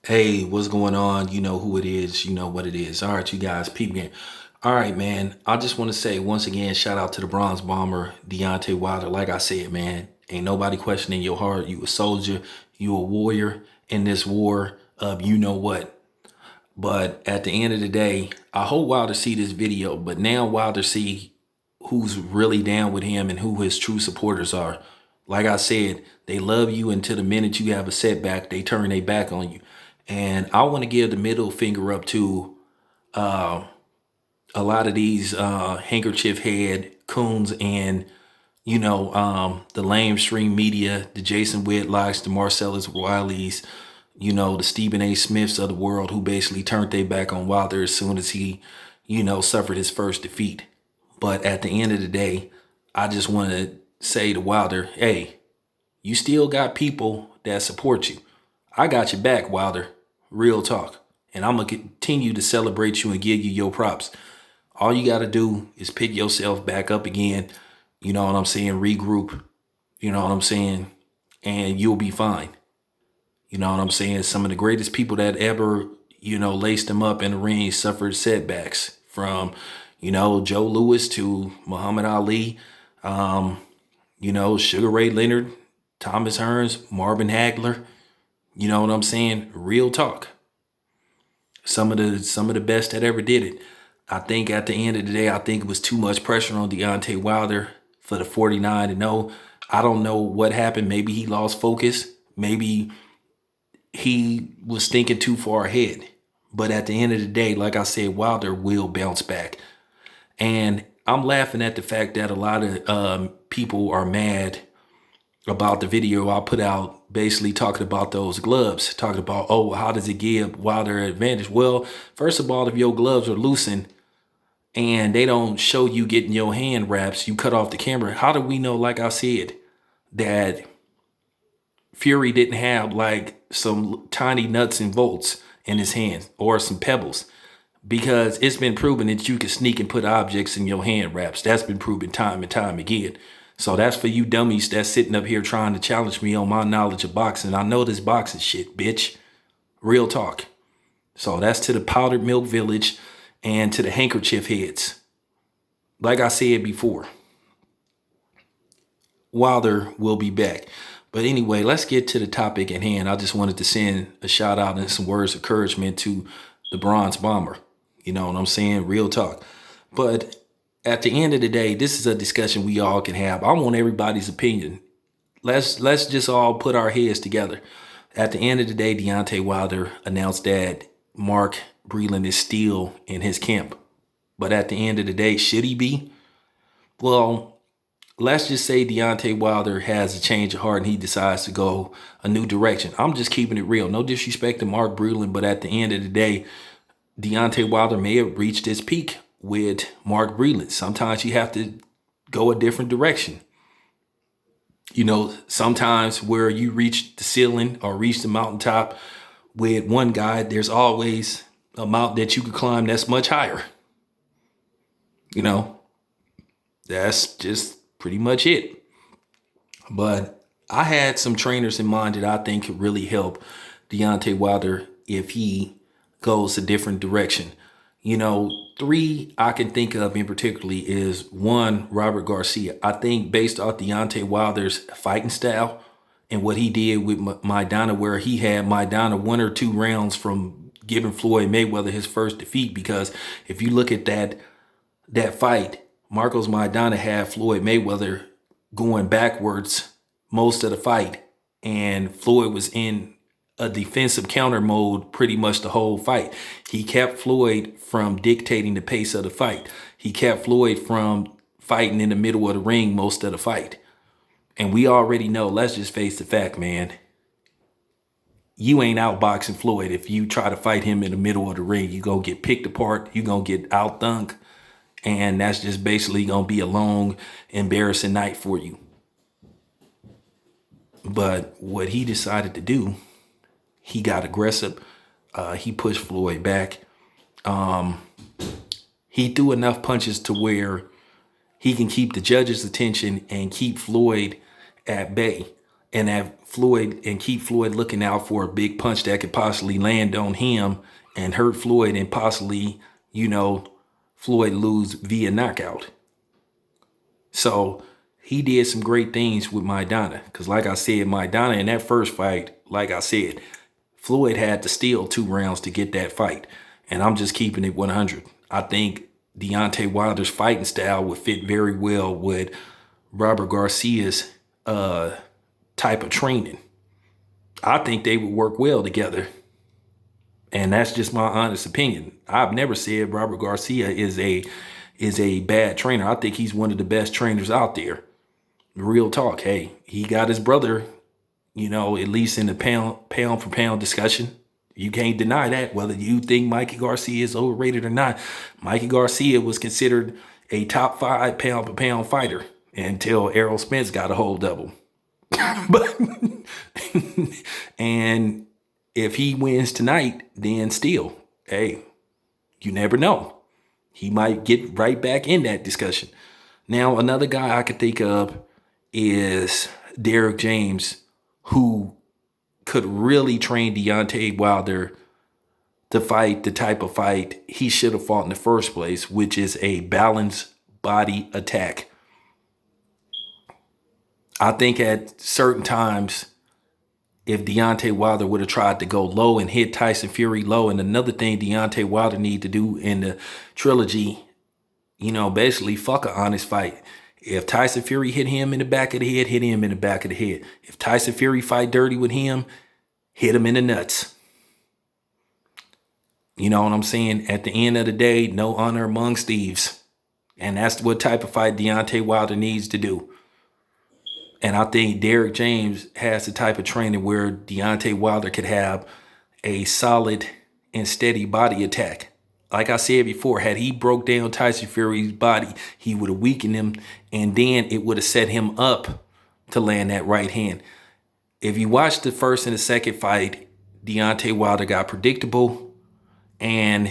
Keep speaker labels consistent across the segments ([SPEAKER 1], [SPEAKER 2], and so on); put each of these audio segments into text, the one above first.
[SPEAKER 1] Hey, what's going on? You know who it is. You know what it is. All right, you guys, peep game. All right, man. I just want to say once again, shout out to the Bronze Bomber, Deontay Wilder. Like I said, man, ain't nobody questioning your heart. You a soldier. You a warrior in this war of you know what. But at the end of the day, I hope Wilder see this video. But now Wilder see who's really down with him and who his true supporters are. Like I said, they love you until the minute you have a setback, they turn their back on you. And I want to give the middle finger up to uh, a lot of these handkerchief head coons and the lamestream media, the Jason Whitlocks, the Marcellus Wileys, the Stephen A. Smiths of the world who basically turned their back on Wilder as soon as he, suffered his first defeat. But at the end of the day, I just want to say to Wilder, hey, you still got people that support you. I got your back, Wilder. Real talk. And I'm going to continue to celebrate you and give you your props. All you got to do is pick yourself back up again. You know what I'm saying? Regroup. You know what I'm saying? And you'll be fine. You know what I'm saying? Some of the greatest people that ever, laced them up in the ring suffered setbacks from, Joe Louis to Muhammad Ali, Sugar Ray Leonard, Thomas Hearns, Marvin Hagler. You know what I'm saying? Real talk. Some of the best that ever did it. I think at the end of the day, I think it was too much pressure on Deontay Wilder for the 49-0. I don't know what happened. Maybe he lost focus. Maybe he was thinking too far ahead. But at the end of the day, like I said, Wilder will bounce back. And I'm laughing at the fact that a lot of people are mad about the video I put out, basically talking about those gloves, talking about, oh, how does it give Wilder an advantage? Well, first of all, if your gloves are loosened and they don't show you getting your hand wraps, you cut off the camera. How do we know, like I said, that Fury didn't have like some tiny nuts and bolts in his hands or some pebbles? Because it's been proven that you can sneak and put objects in your hand wraps. That's been proven time and time again. So that's for you dummies that's sitting up here trying to challenge me on my knowledge of boxing. I know this boxing shit, bitch. Real talk. So that's to the powdered milk village and to the handkerchief heads. Like I said before, Wilder will be back. But anyway, let's get to the topic at hand. I just wanted to send a shout out and some words of encouragement to the Bronze Bomber. You know what I'm saying? Real talk. But at the end of the day, this is a discussion we all can have. I want everybody's opinion. Let's just all put our heads together. At the end of the day, Deontay Wilder announced that Mark Breland is still in his camp. But at the end of the day, should he be? Well, let's just say Deontay Wilder has a change of heart and he decides to go a new direction. I'm just keeping it real. No disrespect to Mark Breland, but at the end of the day, Deontay Wilder may have reached his peak with Mark Breland. Sometimes you have to go a different direction. Sometimes where you reach the ceiling or reach the mountaintop with one guy, there's always a mountain that you could climb that's much higher. That's just pretty much it. But I had some trainers in mind that I think could really help Deontay Wilder if he goes a different direction. Three I can think of in particularly is one, Robert Garcia. I think based off Deontay Wilder's fighting style and what he did with Maidana, where he had Maidana 1 or 2 rounds from giving Floyd Mayweather his first defeat. Because if you look at that fight, Marcos Maidana had Floyd Mayweather going backwards most of the fight, and Floyd was in a defensive counter mode pretty much the whole fight. He kept Floyd from dictating the pace of the fight. He kept Floyd from fighting in the middle of the ring most of the fight. And we already know, let's just face the fact, man. You ain't outboxing Floyd if you try to fight him in the middle of the ring. You gonna get picked apart. You gonna get outthunk. And that's just basically gonna be a long, embarrassing night for you. But what he decided to do, he got aggressive. He pushed Floyd back. He threw enough punches to where he can keep the judge's attention and keep Floyd at bay. and have Floyd and keep Floyd looking out for a big punch that could possibly land on him and hurt Floyd and possibly, Floyd lose via knockout. So he did some great things with Maidana. Because like I said, Maidana in that first fight, like I said, Floyd had to steal 2 rounds to get that fight. And I'm just keeping it 100. I think Deontay Wilder's fighting style would fit very well with Robert Garcia's type of training. I think they would work well together. And that's just my honest opinion. I've never said Robert Garcia is a bad trainer. I think he's one of the best trainers out there. Real talk. Hey, he got his brother, at least in the pound for pound discussion. You can't deny that. Whether you think Mikey Garcia is overrated or not, Mikey Garcia was considered a top 5 pound for pound fighter until Errol Spence got a hold of him. But and if he wins tonight, then still, hey, you never know. He might get right back in that discussion. Now, another guy I could think of is Derrick James, who could really train Deontay Wilder to fight the type of fight he should have fought in the first place, which is a balanced body attack. I think at certain times, if Deontay Wilder would have tried to go low and hit Tyson Fury low, and another thing Deontay Wilder need to do in the trilogy, basically fuck an honest fight. If Tyson Fury hit him in the back of the head, hit him in the back of the head. If Tyson Fury fight dirty with him, hit him in the nuts. You know what I'm saying? At the end of the day, no honor amongst thieves. And that's what type of fight Deontay Wilder needs to do. And I think Derrick James has the type of training where Deontay Wilder could have a solid and steady body attack. Like I said before, had he broke down Tyson Fury's body, he would have weakened him, and then it would have set him up to land that right hand. If you watch the first and the second fight, Deontay Wilder got predictable, and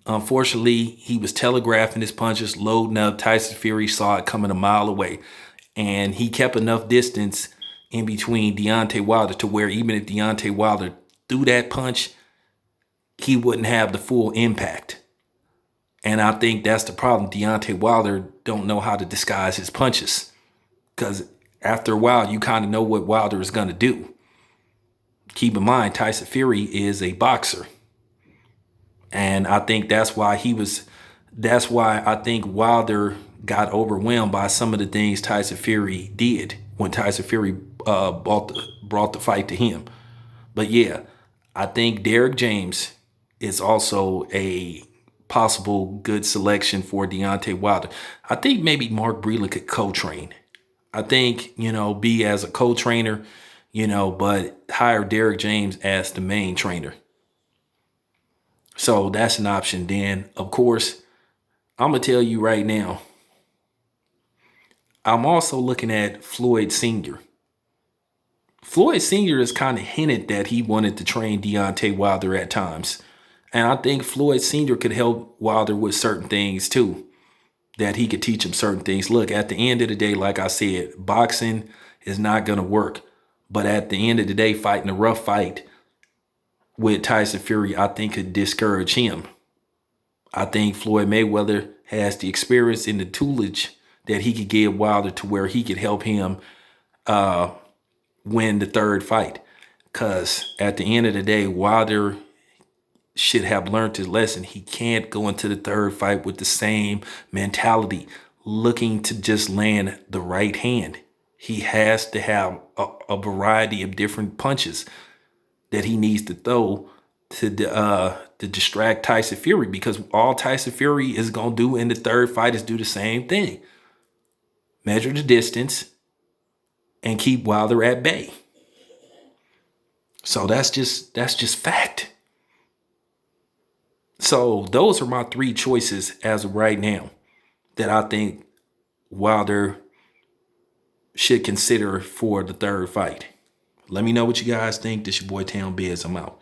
[SPEAKER 1] unfortunately, he was telegraphing his punches, loading up. Tyson Fury saw it coming a mile away. And he kept enough distance in between Deontay Wilder to where even if Deontay Wilder threw that punch, he wouldn't have the full impact. And I think that's the problem. Deontay Wilder don't know how to disguise his punches. Because after a while, you kind of know what Wilder is going to do. Keep in mind, Tyson Fury is a boxer. And I think that's why I think Wilder got overwhelmed by some of the things Tyson Fury did when Tyson Fury brought the fight to him. But yeah, I think Derrick James is also a possible good selection for Deontay Wilder. I think maybe Mark Breland could co-train. I think, be as a co-trainer, but hire Derrick James as the main trainer. So that's an option. Then, of course, I'm going to tell you right now, I'm also looking at Floyd Sr. Floyd Sr. has kind of hinted that he wanted to train Deontay Wilder at times. And I think Floyd Sr. could help Wilder with certain things too, that he could teach him certain things. Look, at the end of the day, like I said, boxing is not going to work. But at the end of the day, fighting a rough fight with Tyson Fury, I think could discourage him. I think Floyd Mayweather has the experience and the toolage that he could give Wilder to where he could help him win the third fight. Because at the end of the day, Wilder should have learned his lesson. He can't go into the third fight with the same mentality, looking to just land the right hand. He has to have a variety of different punches that he needs to throw to distract Tyson Fury, because all Tyson Fury is going to do in the third fight is do the same thing. Measure the distance and keep Wilder at bay. So that's just fact. So those are my 3 choices as of right now that I think Wilder should consider for the third fight. Let me know what you guys think. This your boy Town Biz. I'm out.